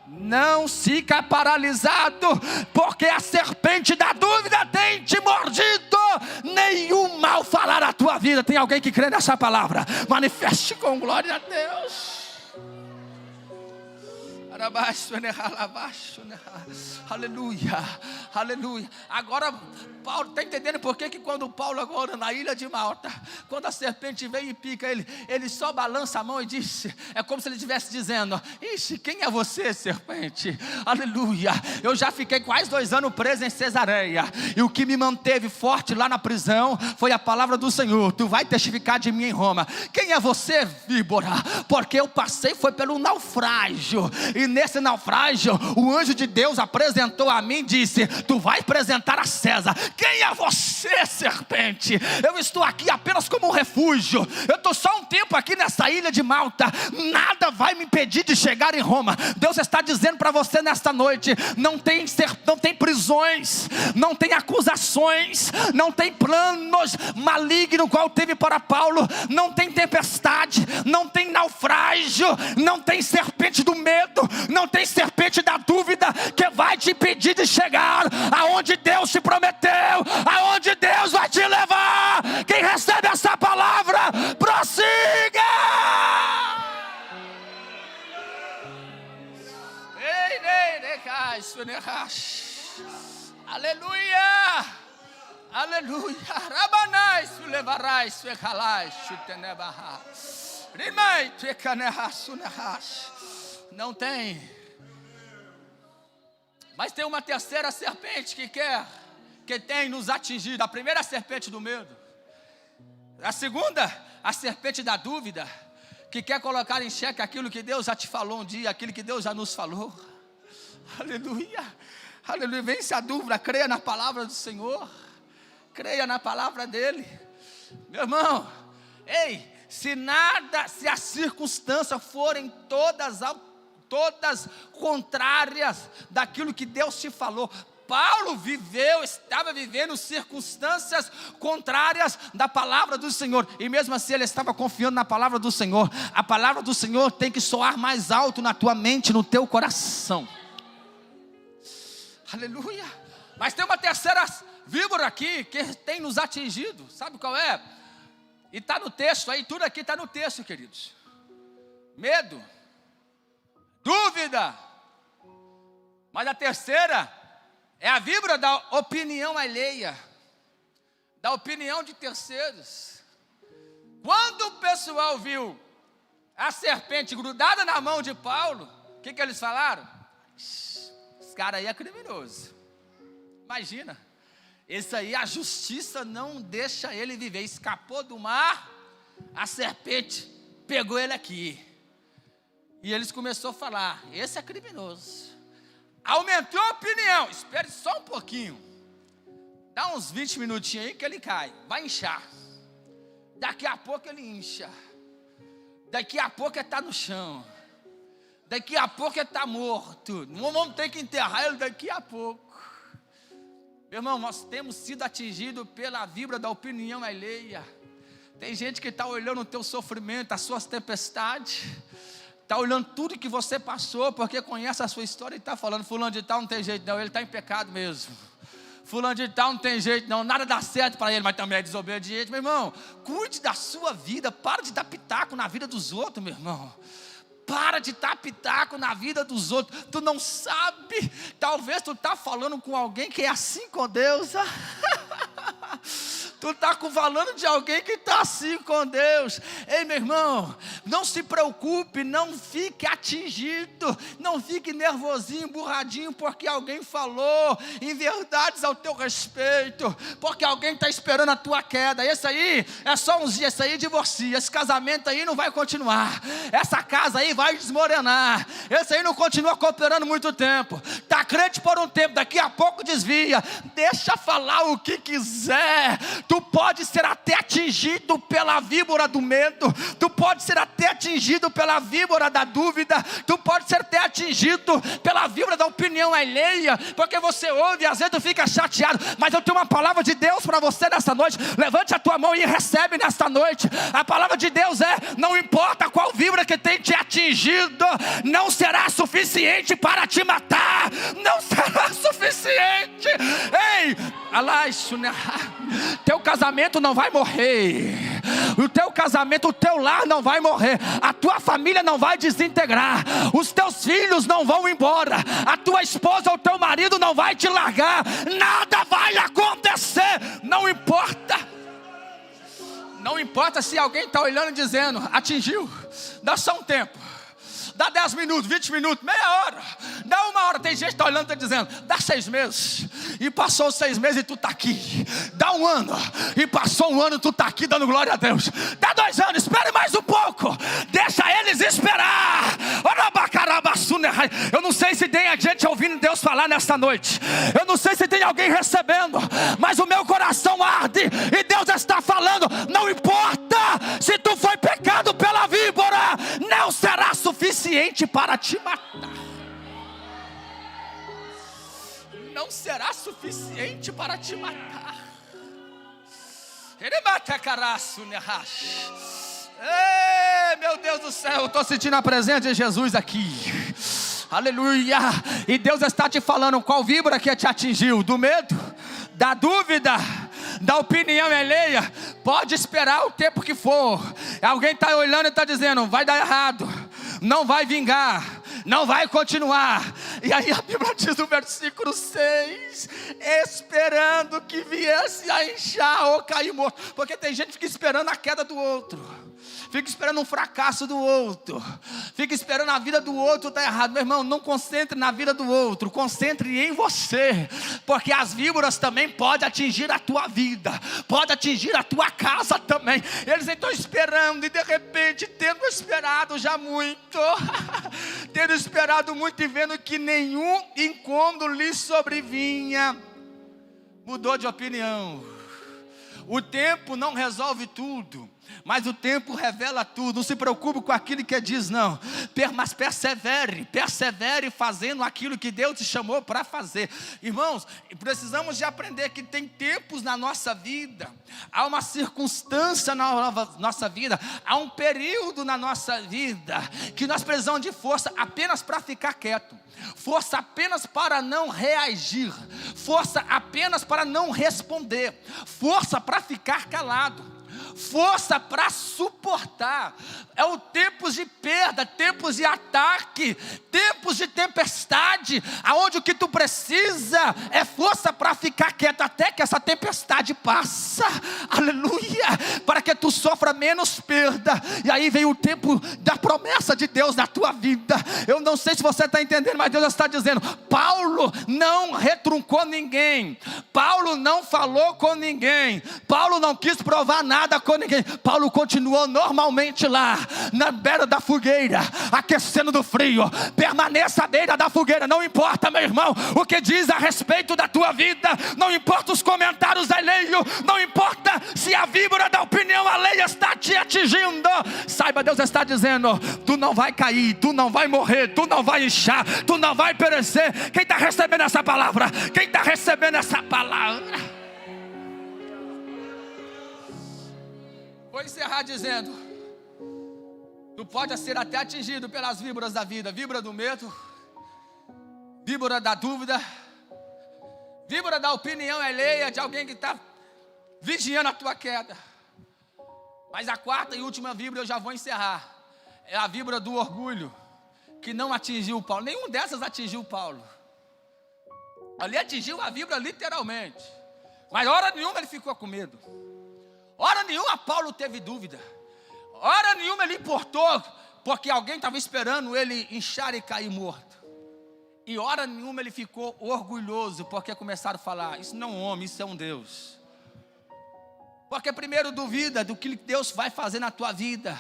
Não fica paralisado, porque a serpente da dúvida tem te mordido. Nenhum mal falará a tua vida. Tem alguém que crê nessa palavra? Manifeste com glória a Deus. Aleluia, aleluia. Agora Paulo está entendendo por que quando Paulo agora na ilha de Malta, quando a serpente vem e pica ele só balança a mão e diz, é como se ele estivesse dizendo: ixi, quem é você, serpente? Aleluia. Eu já fiquei quase 2 anos preso em Cesareia, e o que me manteve forte lá na prisão foi a palavra do Senhor: tu vai testificar de mim em Roma. Quem é você, víbora? Porque eu passei foi pelo naufrágio, e nesse naufrágio o anjo de Deus apresentou a mim e disse: tu vai apresentar a César. Quem é você, serpente? Eu estou aqui apenas como um refúgio. Eu estou só um tempo aqui nessa ilha de Malta. Nada vai me impedir de chegar em Roma. Deus está dizendo para você nesta noite: não tem prisões, não tem acusações, não tem planos malignos qual teve para Paulo, não tem tempestade, não tem naufrágio, não tem serpente do medo, não tem serpente da dúvida que vai te impedir de chegar aonde Deus te prometeu, aonde Deus vai te levar. Quem recebe essa palavra, prossiga. Aleluia, aleluia. Rabanai su levarai su echalai chutenebaha. Rimai tekanehasunahash. Não tem. Mas tem uma terceira serpente que tem nos atingido. A primeira, a serpente do medo. A segunda, a serpente da dúvida, que quer colocar em xeque aquilo que Deus já te falou um dia, aquilo que Deus já nos falou. Aleluia, aleluia. Vence a dúvida, creia na palavra do Senhor, creia na palavra dele. Meu irmão, ei, se as circunstâncias forem todas contrárias daquilo que Deus te falou. Paulo estava vivendo circunstâncias contrárias da palavra do Senhor, e mesmo assim ele estava confiando na palavra do Senhor. A palavra do Senhor tem que soar mais alto na tua mente, no teu coração. Aleluia. Mas tem uma terceira víbora aqui que tem nos atingido. Sabe qual é? E está no texto aí, tudo aqui está no texto, queridos. Medo, dúvida. Mas a terceira é a víbora da opinião alheia, da opinião de terceiros. Quando o pessoal viu a serpente grudada na mão de Paulo, o que eles falaram? Esse cara aí é criminoso. Imagina, esse aí a justiça não deixa ele viver. Escapou do mar, a serpente pegou ele aqui. E eles começaram a falar: esse é criminoso. Aumentou a opinião. Espere só um pouquinho. Dá uns 20 minutinhos aí que ele cai. Vai inchar. Daqui a pouco ele incha. Daqui a pouco ele está no chão. Daqui a pouco ele está morto. Não vamos ter que enterrar ele daqui a pouco. Meu irmão, nós temos sido atingidos pela vibra da opinião alheia. Tem gente que está olhando o teu sofrimento, as suas tempestades. Está olhando tudo que você passou, porque conhece a sua história e está falando, fulano de tal não tem jeito não, ele está em pecado mesmo. Fulano de tal não tem jeito não, nada dá certo para ele, mas também é desobediente. Meu irmão, cuide da sua vida, para de dar pitaco na vida dos outros, meu irmão. Para de dar pitaco na vida dos outros. Tu não sabe, talvez tu está falando com alguém que é assim com Deus. Tu está falando de alguém que está assim com Deus. Ei, meu irmão, não se preocupe, não fique atingido, não fique nervosinho, emburradinho, porque alguém falou inverdades ao teu respeito, porque alguém está esperando a tua queda. Esse aí é só uns dias, esse aí divorcia, esse casamento aí não vai continuar, essa casa aí vai desmoronar, esse aí não continua cooperando muito tempo, está crente por um tempo, daqui a pouco desvia. Deixa falar o que quiser. Tu pode ser até atingido pela víbora do medo, tu pode ser até atingido pela víbora da dúvida, tu pode ser até atingido pela víbora da opinião alheia, porque você ouve e às vezes tu fica chateado, mas eu tenho uma palavra de Deus para você nessa noite. Levante a tua mão e recebe nesta noite. A palavra de Deus é: não importa qual víbora que tem te atingido, não será suficiente para te matar, não será suficiente. Ei, teu casamento não vai morrer, o teu casamento, o teu lar não vai morrer, a tua família não vai desintegrar, os teus filhos não vão embora, a tua esposa ou o teu marido não vai te largar, nada vai acontecer. Não importa. Não importa se alguém está olhando e dizendo, atingiu, dá só um tempo, dá 10 minutos, 20 minutos, meia hora, dá uma hora. Tem gente que está olhando e está dizendo, dá 6 meses, e passou 6 meses e tu está aqui. Dá 1 ano, e passou 1 ano e tu está aqui dando glória a Deus. Dá 2 anos, espere mais um pouco, deixa eles esperar. Eu não sei se tem gente ouvindo Deus falar nesta noite, eu não sei se tem alguém recebendo, mas o meu coração arde, e Deus está falando, não importa se tu foi pecado pela víbora, não será suficiente para te matar. Não será suficiente para te matar. Ele mata caraço, né? Ei, meu Deus do céu, eu estou sentindo a presença de Jesus aqui. Aleluia. E Deus está te falando qual víbora que te atingiu: do medo, da dúvida, da opinião alheia. Pode esperar o tempo que for. Alguém está olhando e está dizendo, vai dar errado, não vai vingar, não vai continuar. E aí a Bíblia diz no versículo 6, esperando que viesse a inchar ou cair morto. Porque tem gente que fica esperando a queda do outro, fica esperando um fracasso do outro, fica esperando a vida do outro dar errado. Meu irmão, não concentre na vida do outro, concentre em você, porque as víboras também podem atingir a tua vida, pode atingir a tua casa também. Eles estão esperando e de repente, tendo esperado já muito, tendo esperado muito e vendo que nenhum incômodo lhe sobrevinha, mudou de opinião. O tempo não resolve tudo, mas o tempo revela tudo. Não se preocupe com aquilo que diz, não. Mas persevere fazendo aquilo que Deus te chamou para fazer. Irmãos, precisamos de aprender que tem tempos na nossa vida, há uma circunstância na nossa vida, há um período na nossa vida, que nós precisamos de força apenas para ficar quieto, força apenas para não reagir, força apenas para não responder, força para ficar calado, força para suportar. É o tempos de perda, tempos de ataque, tempos de tempestade, aonde o que tu precisa é força para ficar quieto até que essa tempestade passa. Aleluia, para que tu sofra menos perda. E aí vem o tempo da promessa de Deus na tua vida. Eu não sei se você está entendendo, mas Deus está dizendo, Paulo não retruncou ninguém, Paulo não falou com ninguém, Paulo não quis provar nada nada com ninguém. Paulo continuou normalmente lá, na beira da fogueira, aquecendo do frio. Permaneça à beira da fogueira, não importa, meu irmão, o que diz a respeito da tua vida, não importa os comentários alheios, não importa se a víbora da opinião alheia está te atingindo. Saiba, Deus está dizendo: tu não vai cair, tu não vai morrer, tu não vai inchar, tu não vai perecer. Quem está recebendo essa palavra? Quem está recebendo essa palavra? Vou encerrar dizendo: tu pode ser até atingido pelas víboras da vida, víbora do medo, víbora da dúvida, víbora da opinião alheia de alguém que está vigiando a tua queda. Mas a quarta e última víbora eu já vou encerrar. É a víbora do orgulho, que não atingiu Paulo. Nenhum dessas atingiu Paulo. Ali atingiu a víbora literalmente. Mas hora nenhuma ele ficou com medo. Hora nenhuma Paulo teve dúvida. Hora nenhuma ele importou, porque alguém estava esperando ele inchar e cair morto. E hora nenhuma ele ficou orgulhoso, porque começaram a falar: isso não é um homem, isso é um Deus. Porque primeiro duvida do que Deus vai fazer na tua vida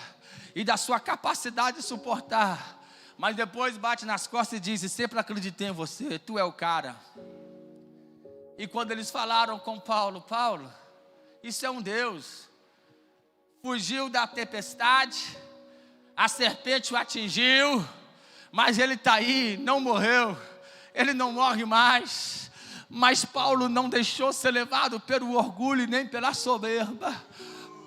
e da sua capacidade de suportar. Mas depois bate nas costas e diz: sempre acreditei em você, tu é o cara. E quando eles falaram com Paulo: Paulo, isso é um Deus. Fugiu da tempestade, a serpente o atingiu, mas ele está aí, não morreu, ele não morre mais. Mas Paulo não deixou ser levado pelo orgulho e nem pela soberba.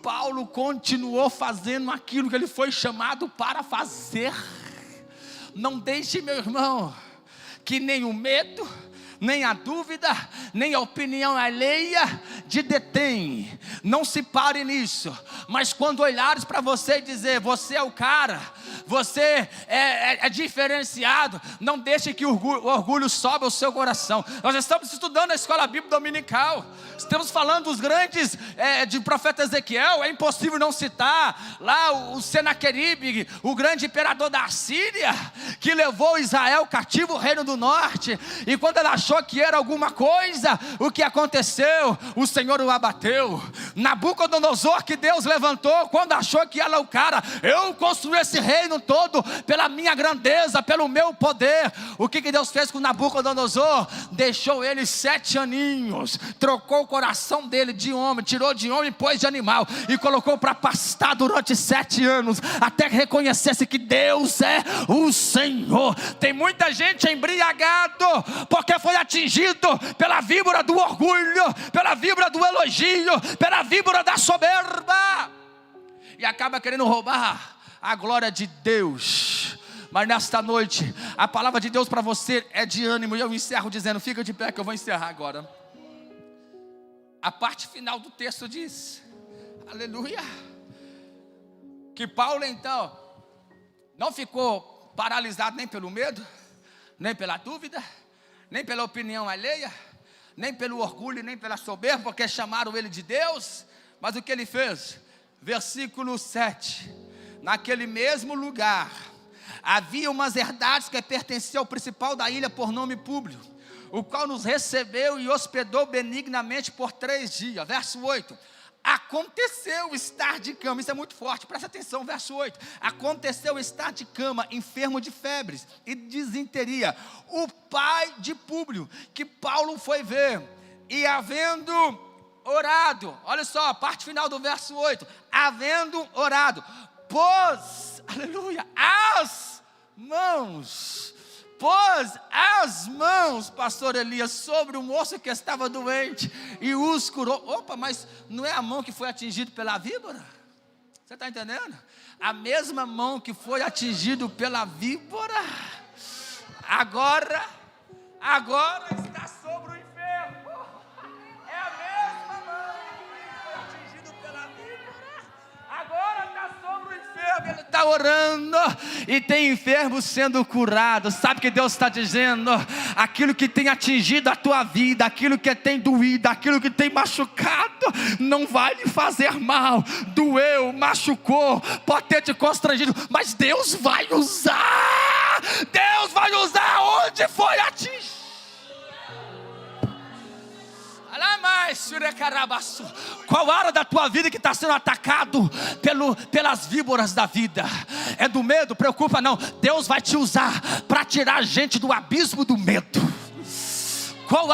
Paulo continuou fazendo aquilo que ele foi chamado para fazer. Não deixe, meu irmão, que nem o medo, nem a dúvida, nem a opinião alheia te detém. Não se pare nisso. Mas quando olhares para você e dizer: você é o cara, você é diferenciado, não deixe que o orgulho sobe ao seu coração. Nós estamos estudando a escola bíblica dominical. Estamos falando dos grandes de profeta Ezequiel. É impossível não citar lá o Senaqueribe, o grande imperador da Assíria, que levou Israel cativo, o reino do norte. E quando ele achou que era alguma coisa, o que aconteceu? O Senhor o abateu. Nabucodonosor, que Deus levantou, quando achou que era o cara: eu construí esse reino todo pela minha grandeza, pelo meu poder. O que Deus fez com Nabucodonosor? Deixou ele 7 aninhos, trocou o coração dele de homem, tirou de homem e pôs de animal, e colocou para pastar durante 7 anos, até que reconhecesse que Deus é o Senhor. Tem muita gente embriagado, porque foi atingido pela víbora do orgulho, pela víbora do elogio, pela víbora da soberba, e acaba querendo roubar a glória de Deus. Mas nesta noite, a palavra de Deus para você é de ânimo. E eu encerro dizendo: fica de pé que eu vou encerrar agora. A parte final do texto diz, aleluia, que Paulo então não ficou paralisado nem pelo medo, nem pela dúvida, nem pela opinião alheia, nem pelo orgulho, nem pela soberba, porque chamaram ele de Deus. Mas o que ele fez? Versículo 7: naquele mesmo lugar havia umas herdades que pertenciam ao principal da ilha por nome Públio, o qual nos recebeu e hospedou benignamente por 3 dias. Verso 8: aconteceu estar de cama, isso é muito forte, presta atenção, verso 8: aconteceu estar de cama, enfermo de febres e disenteria, o pai de Públio, que Paulo foi ver, e havendo orado, olha só, a parte final do verso 8, havendo orado, pôs, aleluia, pôs as mãos, pastor Elias, sobre o moço que estava doente e os curou. Opa, mas não é a mão que foi atingida pela víbora? Você está entendendo? A mesma mão que foi atingida pela víbora, agora está sobre o enfermo. É a mesma mão que foi atingida pela víbora, agora está sobre o enfermo. Ele está orando e tem enfermos sendo curados. Sabe o que Deus está dizendo? Aquilo que tem atingido a tua vida, aquilo que tem doído, aquilo que tem machucado, não vai lhe fazer mal. Doeu, machucou, pode ter te constrangido, mas Deus vai usar. Deus vai usar onde foi atingido. Qual área da tua vida que está sendo atacado pelas víboras da vida? É do medo? Preocupa não. Deus vai te usar para tirar a gente do abismo do medo. Qual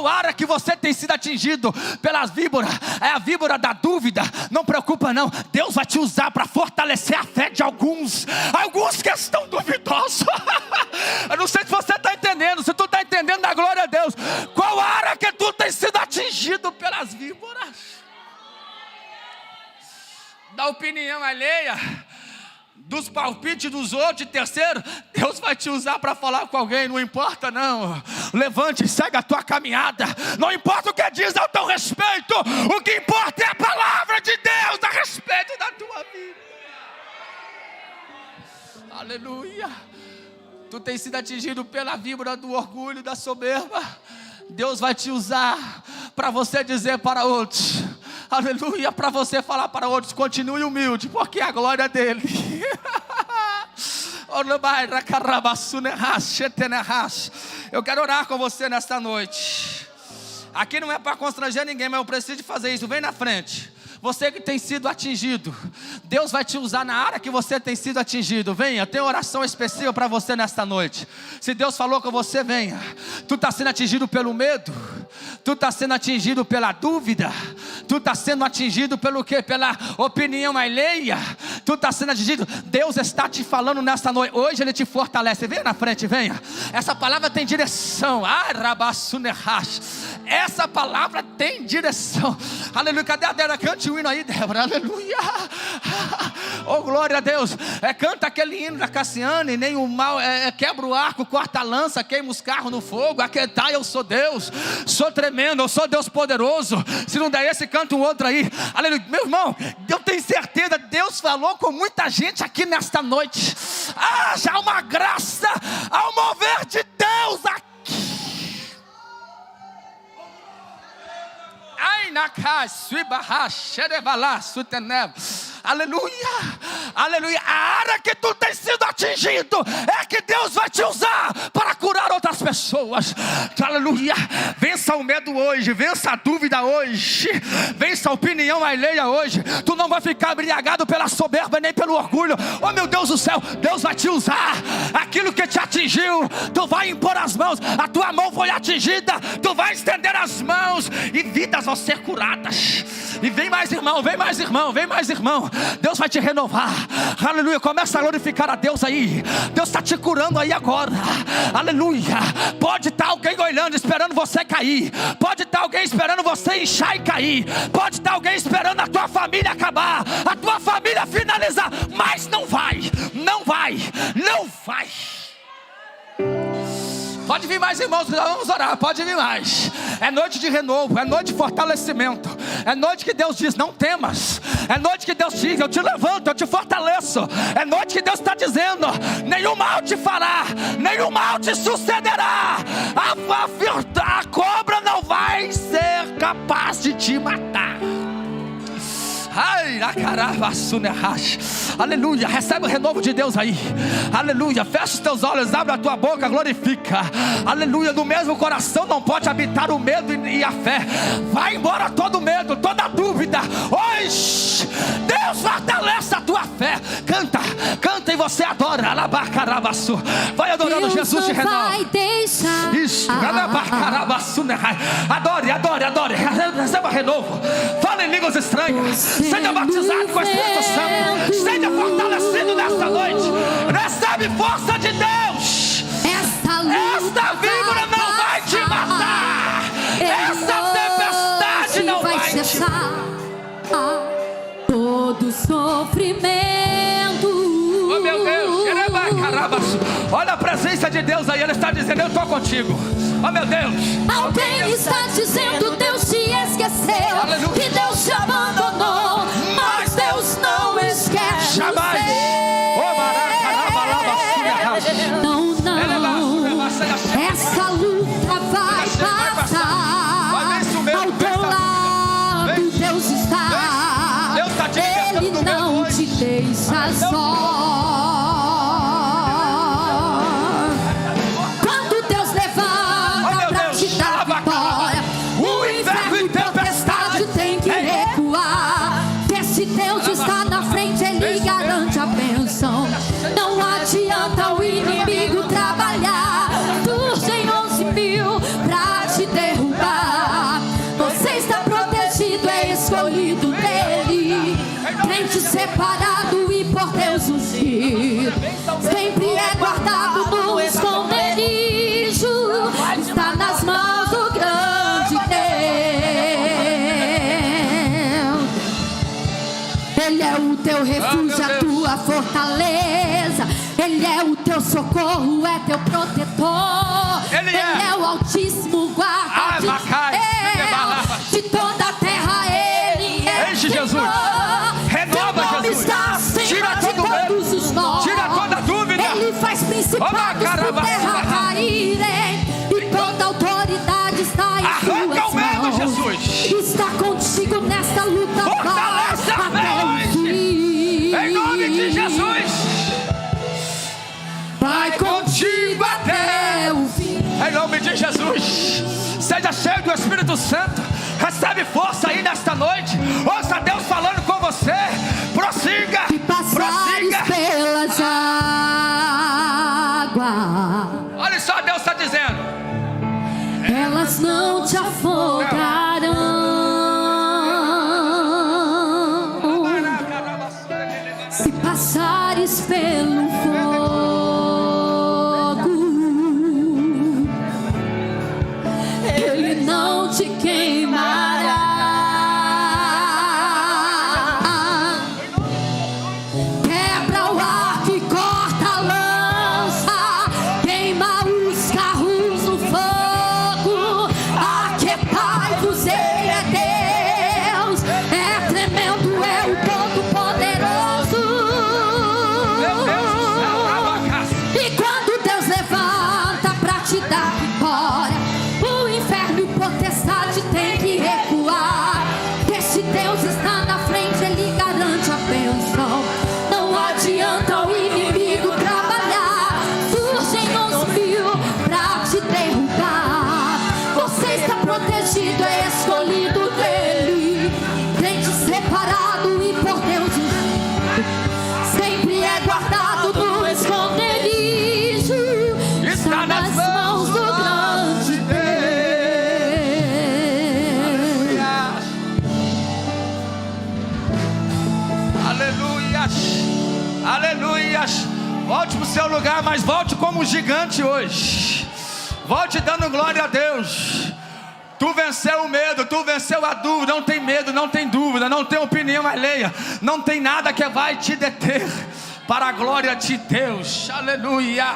área que você tem sido atingido pelas víboras? É a víbora da dúvida? Não preocupa não. Deus vai te usar para fortalecer a fé de alguns que estão duvidosos. Eu não sei se você está entendendo. Se tu está entendendo, da glória a Deus. Qual área que tu tem sido atingido pelas víboras? Da opinião alheia, dos palpites dos outros. E terceiro, Deus vai te usar para falar com alguém. Não importa não. Levante e segue a tua caminhada. Não importa o que diz ao teu respeito. O que importa é a palavra de Deus a respeito da tua vida. Aleluia. Tu tem sido atingido pela víbora do orgulho e da soberba. Deus vai te usar para você dizer para outros, aleluia, para você falar para outros: continue humilde, porque a glória é dele. Eu quero orar com você nesta noite. Aqui não é para constranger ninguém, mas eu preciso de fazer isso. Vem na frente. Você que tem sido atingido, Deus vai te usar na área que você tem sido atingido. Venha, tem oração específica para você nesta noite. Se Deus falou com você, venha. Tu está sendo atingido pelo medo? Tu está sendo atingido pela dúvida? Tu está sendo atingido pelo quê? Pela opinião alheia? Tu está sendo atingido? Deus está te falando nesta noite. Hoje Ele te fortalece. Venha na frente, venha. Essa palavra tem direção. Essa palavra tem direção. Aleluia. Cadê a Débora? Cante o hino aí, Débora. Aleluia. Oh, glória a Deus. Canta aquele hino da Cassiane. Nem o mal quebra o arco, corta a lança, queima os carros no fogo. Aquietai, eu sou Deus. Sou tremendo, eu sou Deus poderoso. Se não der esse, canta um outro aí. Aleluia. Meu irmão, eu tenho certeza, Deus falou com muita gente aqui nesta noite. Já há uma graça ao mover de Deus aqui. Aleluia, aleluia. A área que tu tem sido atingido é que Deus vai te usar para curar outras pessoas. Aleluia. Vença o medo hoje, vença a dúvida hoje, vença a opinião alheia hoje. Tu não vai ficar embriagado pela soberba nem pelo orgulho. Oh meu Deus do céu, Deus vai te usar. Aquilo que te atingiu, tu vai impor as mãos. A tua mão foi atingida, tu vai estender as mãos e vidas vão ser curadas. E vem mais irmão, vem mais irmão, vem mais irmão. Deus vai te renovar. Aleluia. Começa a glorificar a Deus aí. Deus está te curando aí agora. Aleluia. Pode estar alguém olhando, esperando você cair. Pode estar alguém esperando você inchar e cair. Pode estar alguém esperando a tua família acabar, a tua família finalizar. Mas não vai, não vai, não vai. Pode vir mais irmãos, vamos orar, pode vir mais. É noite de renovo, é noite de fortalecimento. É noite que Deus diz: não temas. É noite que Deus diz: eu te levanto, eu te fortaleço. É noite que Deus está dizendo: nenhum mal te fará, nenhum mal te sucederá. A cobra não vai ser capaz de te matar. Aleluia. Recebe o renovo de Deus aí. Aleluia. Fecha os teus olhos, abre a tua boca, glorifica. Aleluia. No mesmo coração não pode habitar o medo e a fé. Vai embora todo medo, toda dúvida. Hoje Deus fortalece a tua fé. Canta, canta e você adora. Vai adorando. Deus, Jesus te renova. Isso. Adore, adore, adore. Receba renovo. Fala em línguas estranhas. Seja batizado com o Espírito Santo. Seja fortalecido nesta noite. Recebe força de Deus. Esta víbora não vai te matar. Essa tempestade não vai te matar. Todo sofrimento. Oh meu Deus. Olha a presença de Deus aí. Ele está dizendo: eu estou contigo. Oh meu Deus. Alguém está dizendo: Deus te esqueceu. Aleluia. Que Deus te abandonou. Mas Deus não esquece. Jamais. Não, não. Essa luta vai passar. Ao teu lado Deus está. Ele não te deixa só. Quando Deus levanta pra te dar vitória, o inferno Que se Deus está na frente, Ele garante a bênção. Não adianta o inimigo trabalhar, surgem 11.000 pra te derrubar. Você está protegido, é escolhido dele, crente separado e por Deus ungido. Sempre é guardado no esconderijo, está nas mãos do grande Deus. Ele é o teu refúgio, a tua fortaleza. Ele é o teu socorro, é teu protetor. Ele é o Altíssimo guarda de toda a terra. Ele é Enche, Jesus. Renova, Jesus. Tira todo medo. Tira toda dúvida. Ele faz principados por terra caírem, e toda autoridade está em suas Arranca o medo, mãos. Jesus. Está contigo nesta luta, Fortalece a até fé o hoje. fim. Em nome de Jesus. Vai contigo até o fim. Em nome de Jesus. Seja cheio do Espírito Santo. Recebe força aí nesta noite. Ouça Deus falando com você. Prossiga. Se passares Prossiga. pelas águas, Olha só, Deus está dizendo. elas não te afogarão. Se passares pelo fogo, ele não te queimará. Quebra o arco e corta a lança, queima os carros no fogo. Aquietai-vos, Ele é Deus, é tremendo, é o Todo-Poderoso. E quando Deus levanta pra te dar vitória, o inferno e potestade tem que recuar. Que se Deus está na frente, Ele garante a bênção. Não adianta o inimigo trabalhar, surgem 11.000 pra te derrubar. Você está protegido, é escolhido dele, crente separado e por Deus ungido. Sempre é guardado no esconderijo, está nas mãos do grande Deus. Aleluias. Aleluias. Volte para o seu lugar, mas volte como um gigante hoje. Volte dando glória a Deus. Tu venceu o medo, tu venceu a dúvida. Não tem medo, não tem dúvida, não tem opinião alheia, não tem nada que vai te deter para a glória de Deus. Aleluia.